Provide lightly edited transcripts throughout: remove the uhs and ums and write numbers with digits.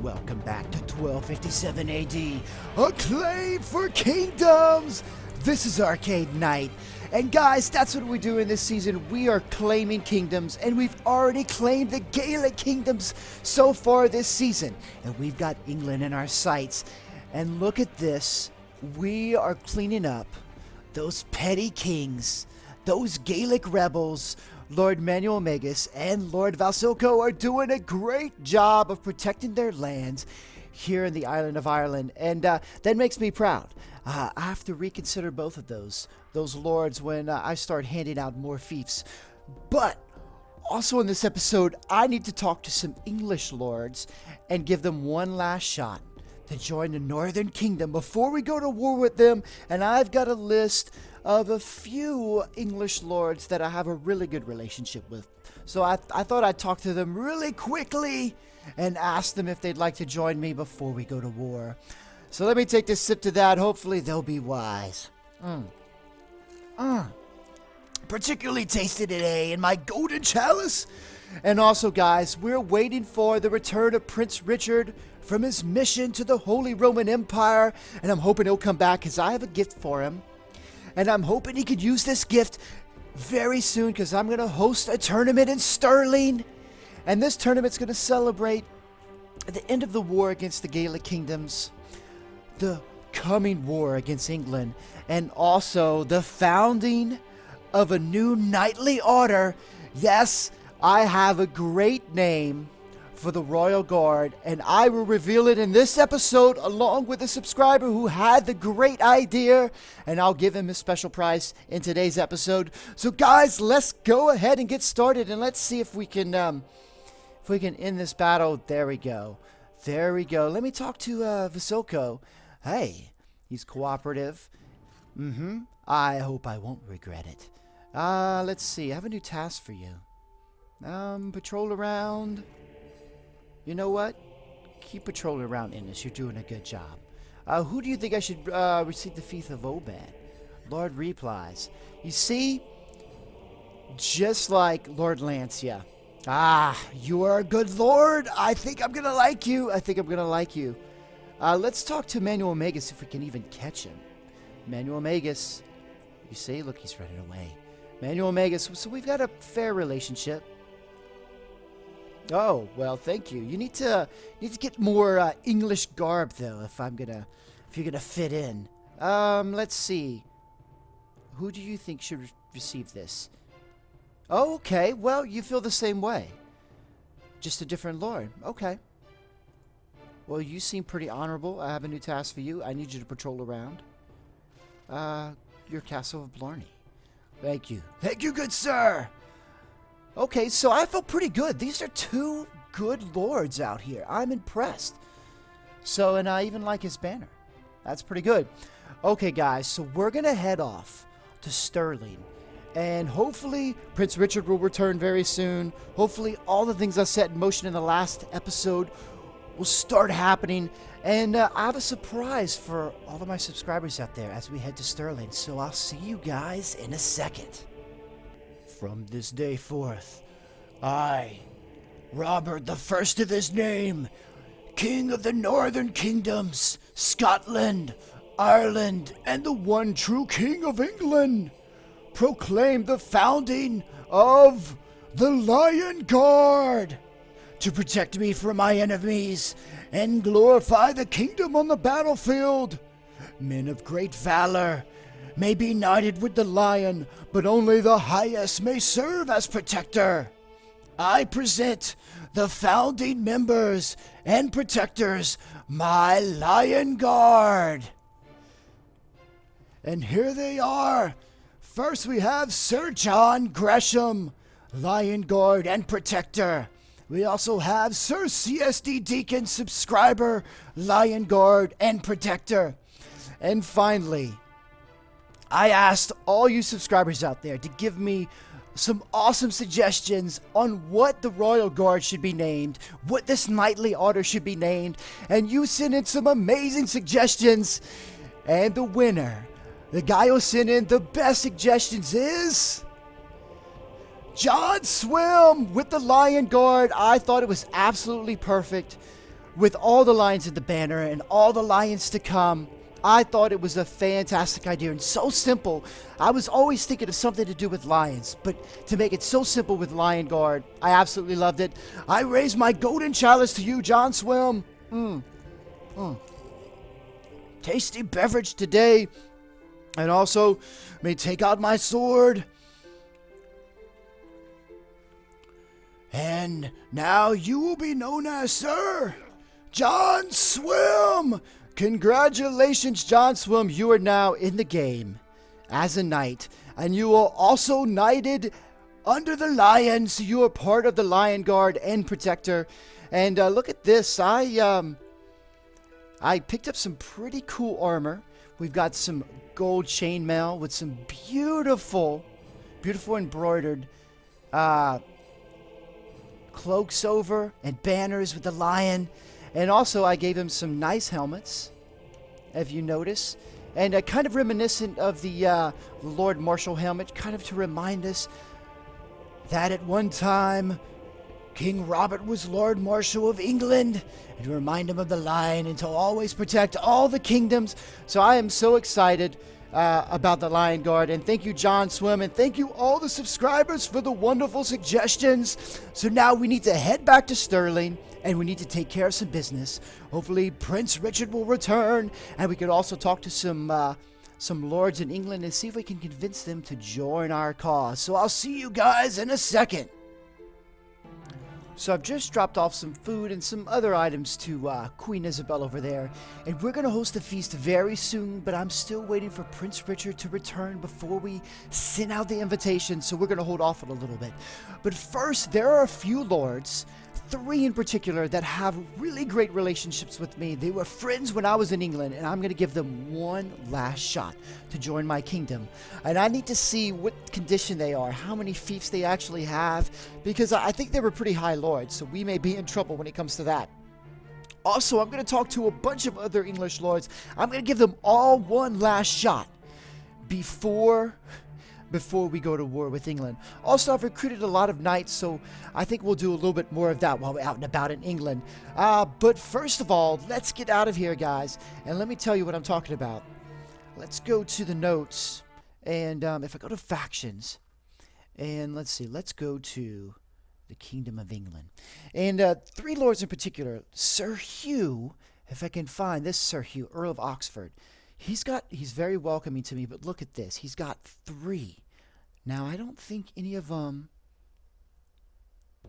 Welcome back to 1257 AD, Acclaim for Kingdoms! This is Arcade Knight, and guys, that's what we do in this season. We are claiming kingdoms, and we've already claimed the Gaelic kingdoms so far this season. And we've got England in our sights. And look at this, we are cleaning up those petty kings, those Gaelic rebels. Lord Manuel Magus and Lord Valsilko are doing a great job of protecting their lands here in the island of Ireland, and that makes me proud. I have to reconsider both of those lords when I start handing out more fiefs. But also in this episode, I need to talk to some English lords and give them one last shot to join the Northern Kingdom before we go to war with them. And I've got a list of a few English lords that I have a really good relationship with. So I thought I'd talk to them really quickly and ask them if they'd like to join me before we go to war. So let me take this sip to that. Hopefully they'll be wise. Particularly tasty today in my golden chalice. And also, guys, we're waiting for the return of Prince Richard from his mission to the Holy Roman Empire. And I'm hoping he'll come back because I have a gift for him. And I'm hoping he could use this gift very soon because I'm going to host a tournament in Stirling. And this tournament's going to celebrate the end of the war against the Gaelic kingdoms, the coming war against England, and also the founding of a new knightly order. Yes, I have a great name for the Royal Guard, and I will reveal it in this episode along with a subscriber who had the great idea, and I'll give him a special prize in today's episode. So guys, let's go ahead and get started, and let's see if we can end this battle. There we go. Let me talk to Valsilko. Hey, he's cooperative. I hope I won't regret it. Let's see. I have a new task for you. Patrol around. You know what? Keep patrolling around Innis. You're doing a good job. Who do you think I should receive the Fief of Warband? Lord replies. You see? Just like Lord Lancia. You are a good lord. I think I'm going to like you. Let's talk to Manuel Magus if we can even catch him. Manuel Magus. You see? Look, he's running away. Manuel Magus. So we've got a fair relationship. Oh, well, thank you. You need to get more English garb, though, if you're gonna fit in. Let's see. Who do you think should receive this? Oh, okay. Well, you feel the same way. Just a different lord. Okay. Well, you seem pretty honorable. I have a new task for you. I need you to patrol around your castle of Blarney. Thank you. Thank you, good sir. Okay, so I feel pretty good. These are two good lords out here. I'm impressed. So, and I even like his banner. That's pretty good. Okay, guys, so we're going to head off to Stirling. And hopefully, Prince Richard will return very soon. Hopefully, all the things I set in motion in the last episode will start happening. And I have a surprise for all of my subscribers out there as we head to Stirling. So I'll see you guys in a second. From this day forth, I, Robert the First of his name, King of the Northern Kingdoms, Scotland, Ireland, and the one true King of England, proclaim the founding of the Lion Guard to protect me from my enemies and glorify the kingdom on the battlefield. Men of great valor may be knighted with the lion, but only the highest may serve as protector. I present the founding members and protectors, my Lion Guard. And here they are. First we have Sir John Gresham, Lion Guard and protector. We also have Sir CSD Deacon, subscriber, Lion Guard and protector. And finally, I asked all you subscribers out there to give me some awesome suggestions on what the Royal Guard should be named, what this knightly order should be named, and you sent in some amazing suggestions. And the winner, the guy who sent in the best suggestions, is John Swim with the Lion Guard. I thought it was absolutely perfect. with all the lions in the banner and all the lions to come. I thought it was a fantastic idea and so simple. I was always thinking of something to do with lions, but to make it so simple with Lion Guard, I absolutely loved it. I raise my golden chalice to you, John Swim. Tasty beverage today. And also, may take out my sword. And now you will be known as Sir John Swim. Congratulations, John Swim. You are now in the game as a knight. And you are also knighted under the lion. So you are part of the Lion Guard and Protector. And look at this. I picked up some pretty cool armor. We've got some gold chainmail with some beautiful embroidered cloaks over and banners with the lion. And also I gave him some nice helmets, if you notice. And kind of reminiscent of the Lord Marshal helmet, kind of to remind us that at one time King Robert was Lord Marshal of England, and to remind him of the lion and to always protect all the kingdoms. So I am so excited about the Lion Guard, and thank you, John Swim, and thank you all the subscribers for the wonderful suggestions. So now we need to head back to Sterling, and we need to take care of some business. Hopefully Prince Richard will return, and we could also talk to some lords in England and see if we can convince them to join our cause. So I'll see you guys in a second. So I've just dropped off some food and some other items to Queen Isabel over there. And we're going to host a feast very soon, but I'm still waiting for Prince Richard to return before we send out the invitation. So we're going to hold off it a little bit. But first, there are a few lords, 3 in particular, that have really great relationships with me. They were friends when I was in England, and I'm going to give them one last shot to join my kingdom. And I need to see what condition they are, how many fiefs they actually have, because I think they were pretty high lords, so we may be in trouble when it comes to that. Also, I'm going to talk to a bunch of other English lords. I'm going to give them all one last shot before we go to war with England. Also, I've recruited a lot of knights, so I think we'll do a little bit more of that while we're out and about in England. But first of all, let's get out of here, guys, and let me tell you what I'm talking about. Let's go to the notes, and if I go to factions, and let's see, let's go to the Kingdom of England. And 3 lords in particular, Sir Hugh, if I can find this Sir Hugh, Earl of Oxford. He's very welcoming to me, but look at this. He's got 3. Now, I don't think any of them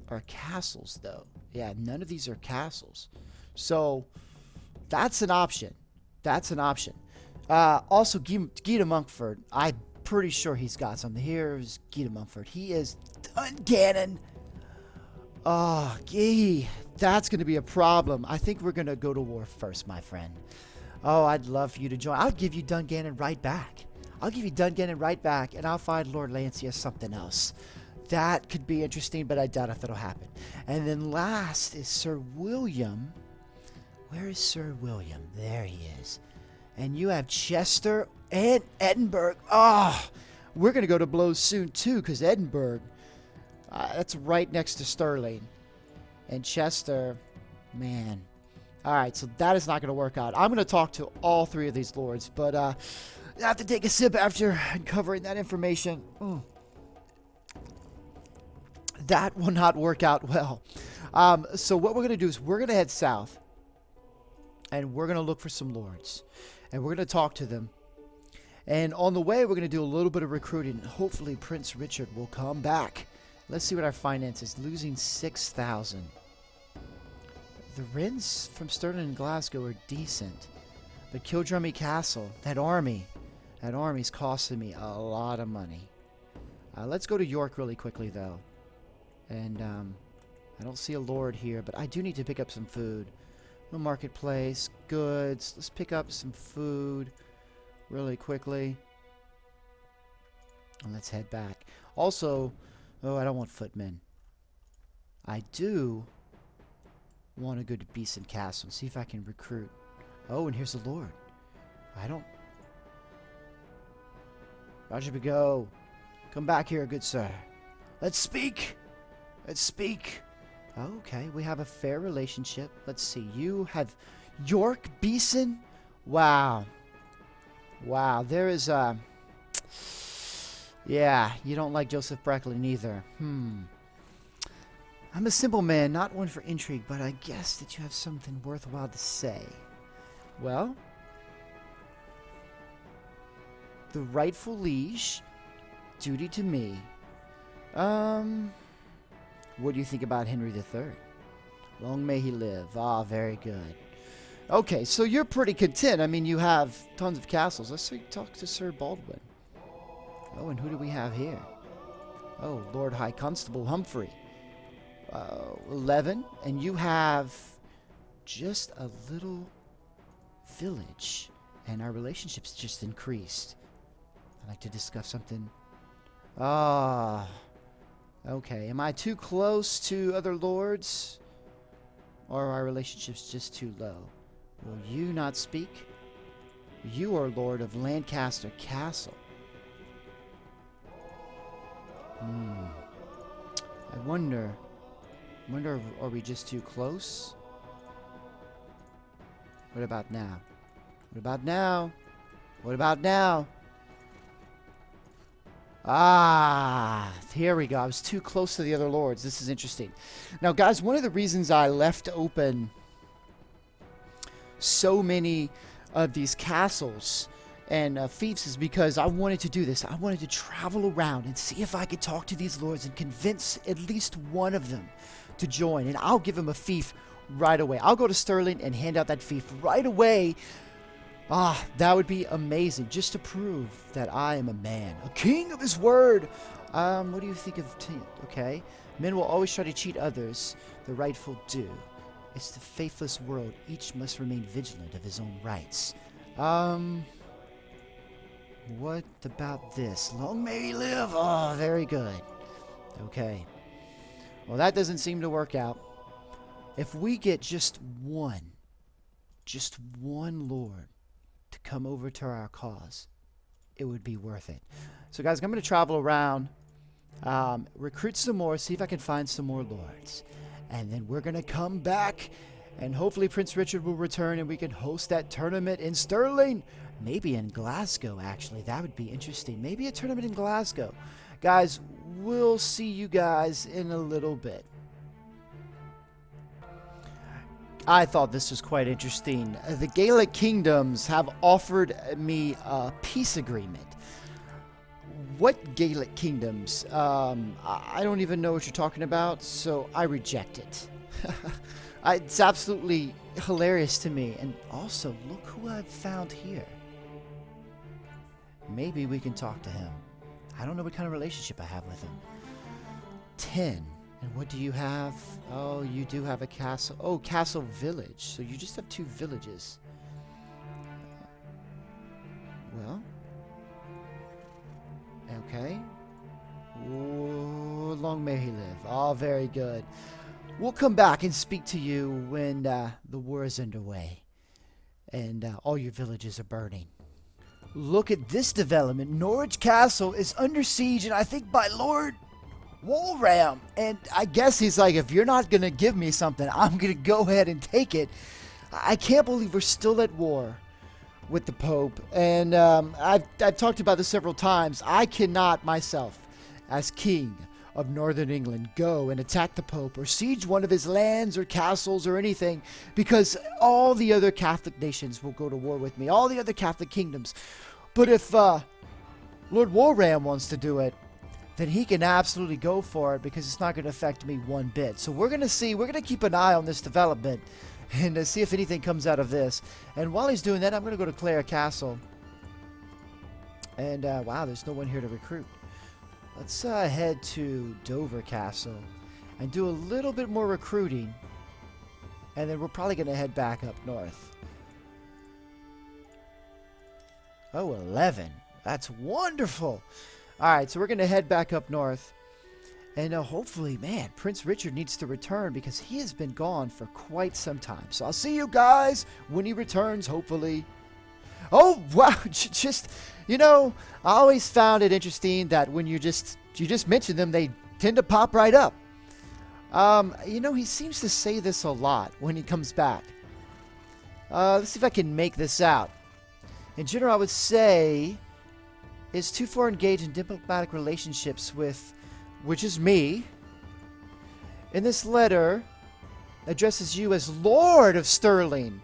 are castles, though. Yeah, none of these are castles. So, that's an option. That's an option. Also, Guy de Montfort. I'm pretty sure he's got something. Here's Guy de Montfort. He is Dungannon. Oh, Guy. That's going to be a problem. I think we're going to go to war first, my friend. Oh, I'd love for you to join. I'll give you Dungannon right back. I'll give you Dungannon right back, and I'll find Lord Lancia something else. That could be interesting, but I doubt if that'll happen. And then last is Sir William. Where is Sir William? There he is. And you have Chester and Edinburgh. Oh, we're going to go to blows soon, too, because Edinburgh, that's right next to Stirling. And Chester, man. All right, so that is not going to work out. I'm going to talk to all 3 of these lords, but I have to take a sip after uncovering that information. That will not work out well. So what we're going to do is we're going to head south, and we're going to look for some lords, and we're going to talk to them. And on the way, we're going to do a little bit of recruiting. Hopefully, Prince Richard will come back. Let's see what our finances. Losing 6,000. The rents from Stirling and Glasgow are decent. But Kildrummy Castle, that army's costing me a lot of money. Let's go to York really quickly, though. And I don't see a lord here, but I do need to pick up some food. No marketplace, goods. Let's pick up some food really quickly. And let's head back. Also, oh, I don't want footmen. I do want to go to Beeson Castle and see if I can recruit. Oh, and here's a lord. I don't... Roger Bigot, come back here, good sir. Let's speak. Let's speak. Okay, we have a fair relationship. Let's see. You have York Beeson? Wow. Wow, there is a... Yeah, you don't like Joseph Brecklin either. I'm a simple man, not one for intrigue, but I guess that you have something worthwhile to say. Well, the rightful liege, duty to me. What do you think about Henry III? Long may he live. Ah, very good. Okay, so you're pretty content. I mean, you have tons of castles. Let's talk to Sir Baldwin. Oh, and who do we have here? Oh, Lord High Constable Humphrey. 11. And you have just a little village. And our relationship's just increased. I'd like to discuss something. Ah. Okay, am I too close to other lords? Or are our relationships just too low? Will you not speak? You are Lord of Lancaster Castle. I wonder, are we just too close? What about now? What about now? What about now? Ah, here we go. I was too close to the other lords. This is interesting. Now, guys, one of the reasons I left open so many of these castles and fiefs is because I wanted to do this. I wanted to travel around and see if I could talk to these lords and convince at least one of them to join. And I'll give him a fief right away. I'll go to Stirling and hand out that fief right away. Ah, that would be amazing, just to prove that I am a man, a king of his word. What do you think of okay? Men will always try to cheat others, the rightful due. It's the faithless world. Each must remain vigilant of his own rights. What about this? Long may he live. Oh, very good. Okay. Well, that doesn't seem to work out. If we get just one lord to come over to our cause, it would be worth it. So guys, I'm going to travel around, recruit some more, see if I can find some more lords, and then we're going to come back, and hopefully Prince Richard will return and we can host that tournament in Stirling, maybe in Glasgow. Actually, that would be interesting. Maybe a tournament in Glasgow. Guys, we'll see you guys in a little bit. I thought this was quite interesting. The Gaelic kingdoms have offered me a peace agreement. What Gaelic kingdoms? I don't even know what you're talking about, so I reject it. It's absolutely hilarious to me. And also, look who I've found here. Maybe we can talk to him. I don't know what kind of relationship I have with him. 10. And what do you have? Oh, you do have a castle. Oh, Castle Village. So you just have 2 villages. Well. Okay. Ooh, long may he live. Oh, very good. We'll come back and speak to you when the war is underway. And all your villages are burning. Look at this development. Norwich Castle is under siege, and I think by Lord Walram. And I guess he's like, if you're not going to give me something, I'm going to go ahead and take it. I can't believe we're still at war with the Pope. And I've talked about this several times. I cannot myself, as king of Northern England, go and attack the Pope or siege one of his lands or castles or anything, because all the other Catholic nations will go to war with me, all the other Catholic kingdoms. But if Lord Walram wants to do it, then he can absolutely go for it, because it's not going to affect me one bit. So we're going to see, we're going to keep an eye on this development and see if anything comes out of this. And while he's doing that, I'm going to go to Clare Castle. And wow, there's no one here to recruit. Let's head to Dover Castle and do a little bit more recruiting. And then we're probably going to head back up north. Oh, 11. That's wonderful. Alright, so we're going to head back up north. And hopefully, man, Prince Richard needs to return, because he has been gone for quite some time. So I'll see you guys when he returns, hopefully. Oh, wow, just, you know, I always found it interesting that when you just mention them, they tend to pop right up. You know, he seems to say this a lot when he comes back. Let's see if I can make this out. In general, I would say is too far engaged in diplomatic relationships with, which is me. In this letter, addresses you as Lord of Sterling,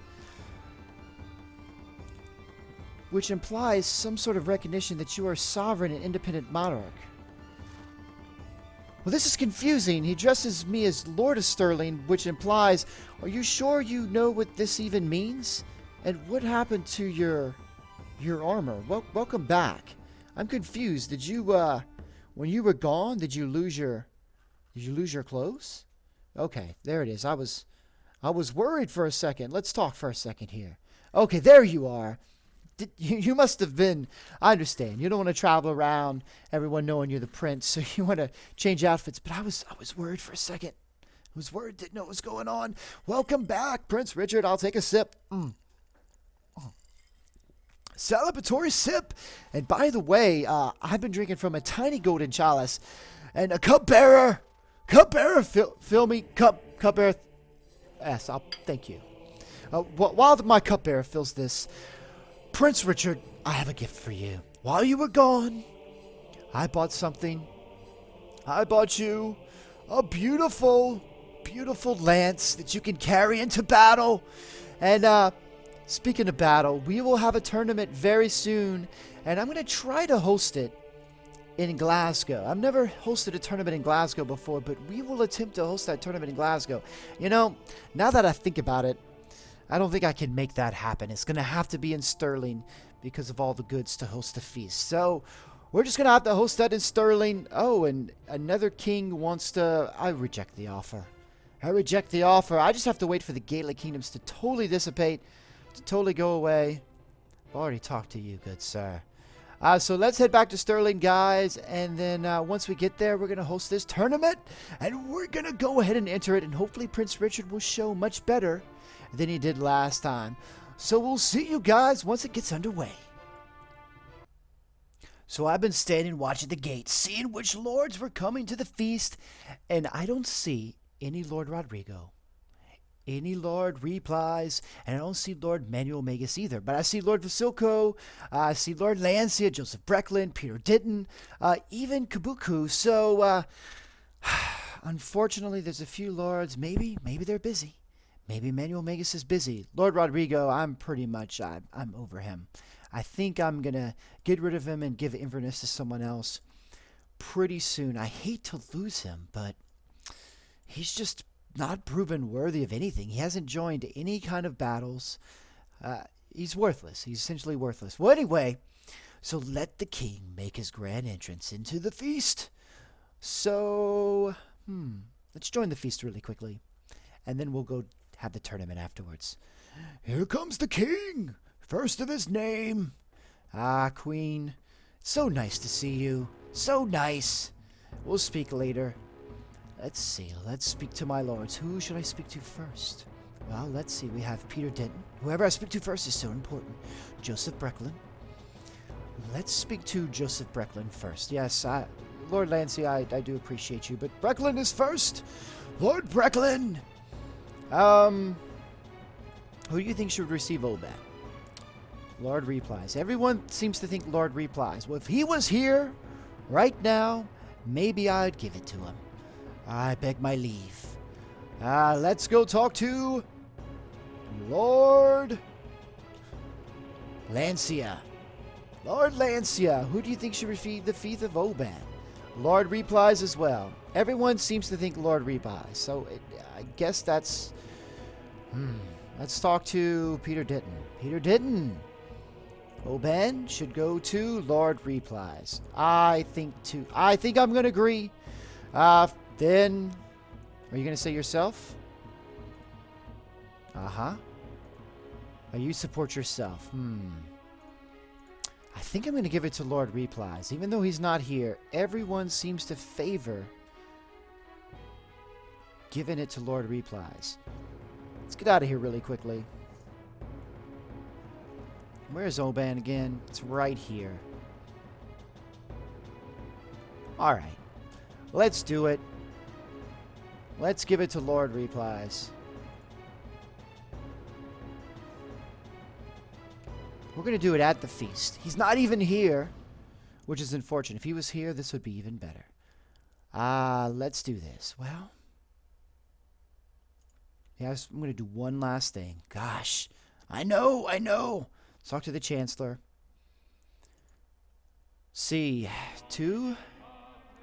which implies some sort of recognition that you are sovereign and independent monarch. Well, this is confusing. He addresses me as Lord of Sterling, which implies, are you sure you know what this even means? And what happened to your armor? Well, welcome back. I'm confused. Did you, when you were gone, did you lose your clothes? Okay, there it is. I was worried for a second. Let's talk for a second here. Okay, there you are. You must have been, I understand. You don't want to travel around, everyone knowing you're the prince, so you want to change outfits. But I was worried for a second. I was worried, didn't know what was going on. Welcome back, Prince Richard. I'll take a sip. Celebratory sip. And by the way, I've been drinking from a tiny golden chalice. And a cupbearer, fill me, cupbearer. Yes, thank you. While my cupbearer fills this, Prince Richard, I have a gift for you. While you were gone, I bought something. I bought you a beautiful, beautiful lance that you can carry into battle. And speaking of battle, we will have a tournament very soon, and I'm going to try to host it in Glasgow. I've never hosted a tournament in Glasgow before, but we will attempt to host that tournament in Glasgow. You know, now that I think about it, I don't think I can make that happen. It's going to have to be in Sterling because of all the goods to host the feast. So we're just going to have to host that in Sterling. Oh, and another king wants to... I reject the offer. I just have to wait for the Gaelic kingdoms to totally dissipate, to totally go away. I've already talked to you, good sir. So let's head back to Sterling, guys. And then once we get there, we're going to host this tournament. And we're going to go ahead and enter it. And hopefully Prince Richard will show much better than he did last time. So we'll see you guys once it gets underway. So I've been standing watching the gate, seeing which lords were coming to the feast, and I don't see any Lord Rodrigo, any Lord Replies, and I don't see Lord Manuel Magus either. But I see Lord Vasilko, I see Lord Lancia, Joseph Brecklin, Peter Ditton, even Kabuku. So unfortunately, there's a few lords. Maybe they're busy. Maybe Manuel Magus is busy. Lord Rodrigo, I'm pretty much, I'm over him. I think I'm going to get rid of him and give Inverness to someone else pretty soon. I hate to lose him, but he's just not proven worthy of anything. He hasn't joined any kind of battles. He's worthless. He's essentially worthless. Well, anyway, so let the king make his grand entrance into the feast. So, let's join the feast really quickly, and then we'll go have the tournament afterwards. Here comes the king, first of his name. Ah, queen, so nice to see you. So nice. We'll speak later. Let's see. Let's speak to my lords. Who should I speak to first? Well, let's see. We have Peter Denton. Whoever I speak to first is so important. Joseph Brecklin. Let's speak to Joseph Brecklin first. Yes, Lord Lancey, I do appreciate you, but Brecklin is first. Lord Brecklin. Who do you think should receive Obed? Lord Replies. Everyone seems to think Lord Replies. Well, if he was here right now, maybe I'd give it to him. I beg my leave. Let's go talk to Lord Lancia. Lord Lancia, who do you think should receive the feast of Obed? Lord Replies as well. Everyone seems to think Lord Replies, so I guess that's... Let's talk to Peter Ditton. Peter Ditton. Obed should go to Lord Replies. I think I'm going to agree. Then, are you going to say yourself? Or you support yourself? I think I'm going to give it to Lord Replies. Even though he's not here, everyone seems to favor giving it to Lord Replies. Let's get out of here really quickly. Where's Oban again? It's right here. Alright. Let's do it. Let's give it to Lord Replies. We're going to do it at the feast. He's not even here, which is unfortunate. If he was here, this would be even better. Let's do this. Well, yeah, I'm going to do one last thing. Gosh, I know. Let's talk to the Chancellor. C. 2.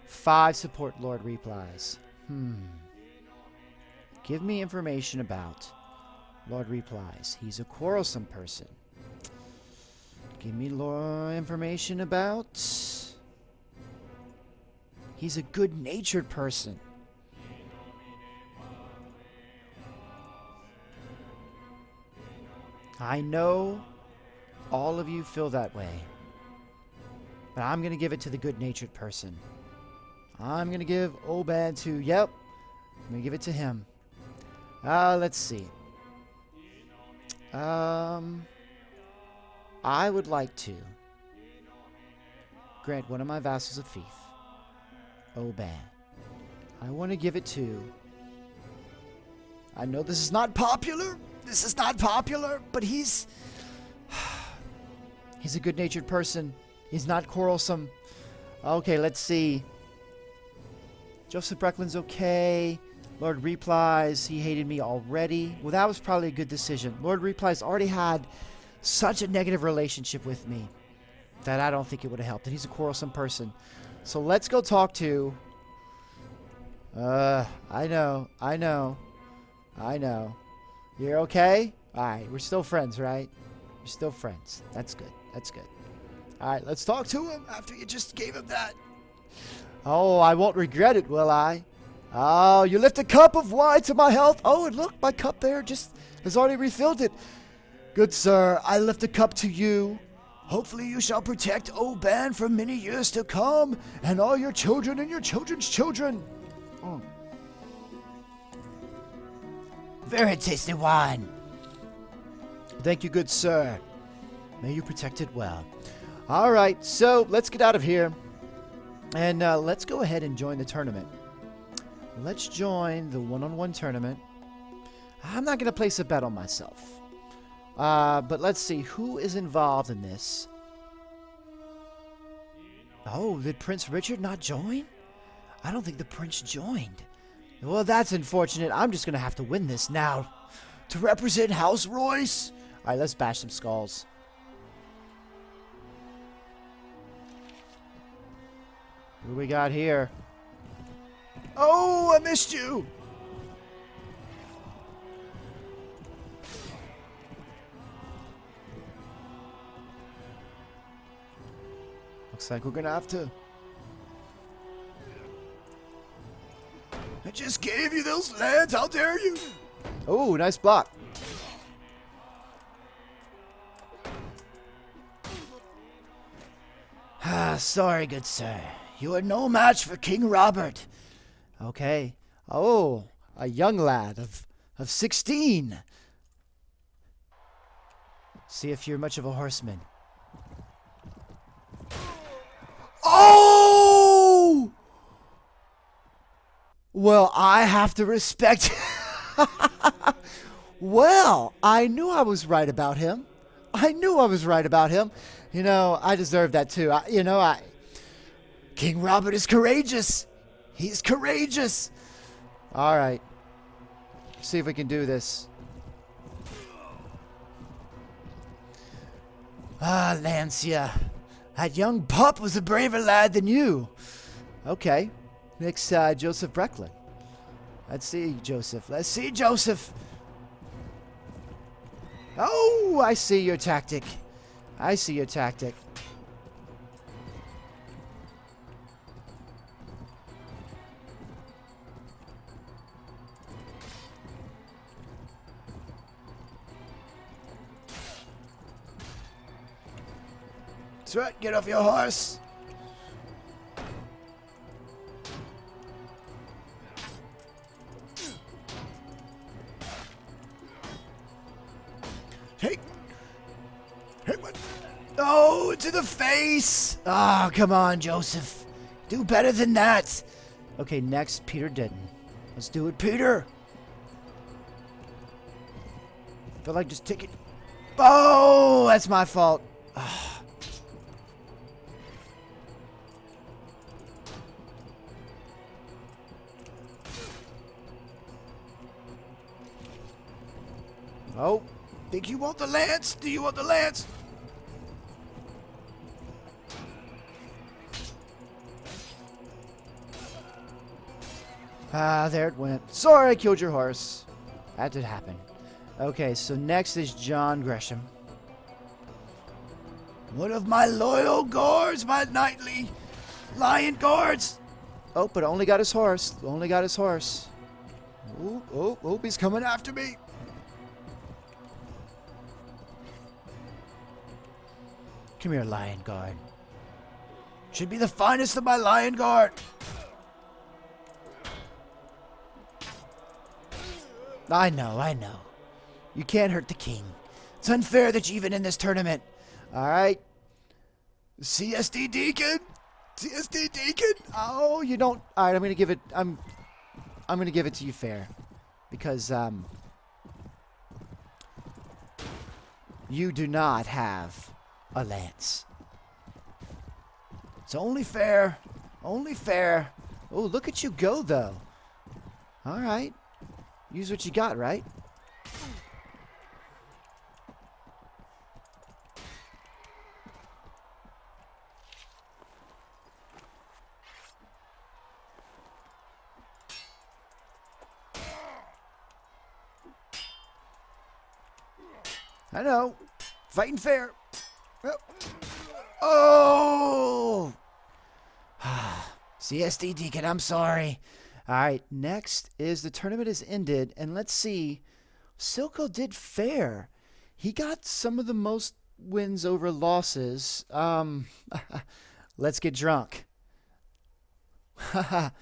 5 support Lord Replies. Give me information about Lord Replies. He's a quarrelsome person. Give me information about... He's a good-natured person. I know all of you feel that way. But I'm going to give it to the good-natured person. I'm going to give Warband to... Yep. I'm going to give it to him. Let's see. I would like to grant one of my vassals a fief. Warband. I want to give it to... I know this is not popular. This is not popular, but he's a good-natured person. He's not quarrelsome. Okay, let's see. Joseph Brecklin's okay. Lord Replies, he hated me already. Well, that was probably a good decision. Lord Replies already had such a negative relationship with me that I don't think it would have helped. And he's a quarrelsome person. So let's go talk to... I know. You're okay? Alright, we're still friends, right? We're still friends. That's good. That's good. Alright, let's talk to him after you just gave him that. Oh, I won't regret it, will I? Oh, you lift a cup of wine to my health. Oh, and look, my cup there just has already refilled it. Good sir, I lift a cup to you. Hopefully you shall protect Warband for many years to come, and all your children and your children's children. Very tasty wine. Thank you, good sir. May you protect it well. All right, so let's get out of here. And let's go ahead and join the tournament. Let's join the one-on-one tournament. I'm not going to place a bet on myself. But let's see. Who is involved in this? Oh, did Prince Richard not join? I don't think the prince joined. Well, that's unfortunate. I'm just going to have to win this now. To represent House Royce. All right, let's bash some skulls. What do we got here? Oh, I missed you. Looks like we're going to have to... I just gave you those lands. How dare you? Oh, nice block. Sorry, good sir. You are no match for King Robert. Okay. Oh, a young lad of 16. See if you're much of a horseman. Oh! Well, I have to respect... Well, I knew I was right about him. You know, I deserve that too. King Robert is courageous. He's courageous. All right. See if we can do this. Lancia. That young pup was a braver lad than you. Okay. Next, Joseph Brecklin. Let's see, Joseph. Oh, I see your tactic. That's right. Get off your horse. Hey, what? Oh, to the face. Oh, come on, Joseph. Do better than that. Okay, next, Peter Denton. Let's do it, Peter. Feel like just take it. Oh, that's my fault. Oh, think you want the lance? Do you want the lance? Ah, there it went. Sorry I killed your horse. That did happen. Okay, so next is John Gresham. One of my loyal guards, my knightly lion guards. Oh, but only got his horse. Only got his horse. Oh, he's coming after me. Come here, lion guard. Should be the finest of my lion guard. I know. You can't hurt the king. It's unfair that you're even in this tournament. Alright. CSD Deacon? CSD Deacon? Oh, you don't. Alright, I'm gonna give it to you fair. Because you do not have a lance. It's only fair. Only fair. Oh, look at you go though. Alright. Use what you got, right? I know. Fighting fair. Oh! CSD Deacon, I'm sorry. Alright, next is the tournament has ended, and let's see. Silco did fair. He got some of the most wins over losses. Let's get drunk. And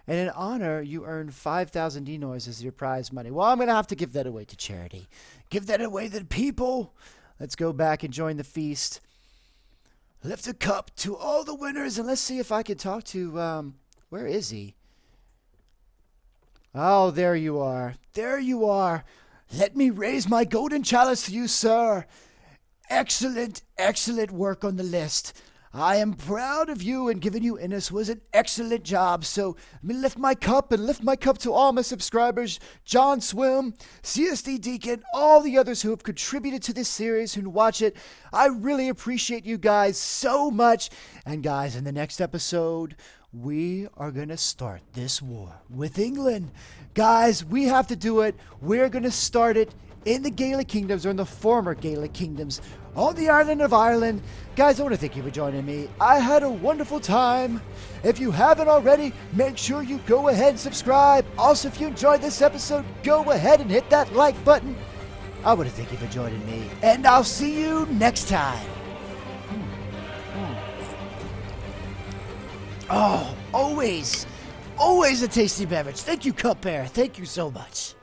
in honor, you earn 5,000 dinars as your prize money. Well, I'm going to have to give that away to charity. Give that away to the people. Let's go back and join the feast. Lift a cup to all the winners, and let's see if I can talk to, where is he? Oh, there you are. There you are. Let me raise my golden chalice to you, sir. Excellent, excellent work on the list. I am proud of you, and giving you Innis was an excellent job. So let me lift my cup to all my subscribers, John Swim, CSD Deacon, all the others who have contributed to this series, who watch it. I really appreciate you guys so much. And guys, in the next episode, we are going to start this war with England. Guys, we have to do it. We're going to start it in the Gaelic kingdoms, or in the former Gaelic kingdoms, on the island of Ireland. Guys, I want to thank you for joining me. I had a wonderful time. If you haven't already, make sure you go ahead and subscribe. Also, if you enjoyed this episode, go ahead and hit that like button. I want to thank you for joining me, and I'll see you next time. Oh, always a tasty beverage. Thank you, Cup Bear. Thank you so much.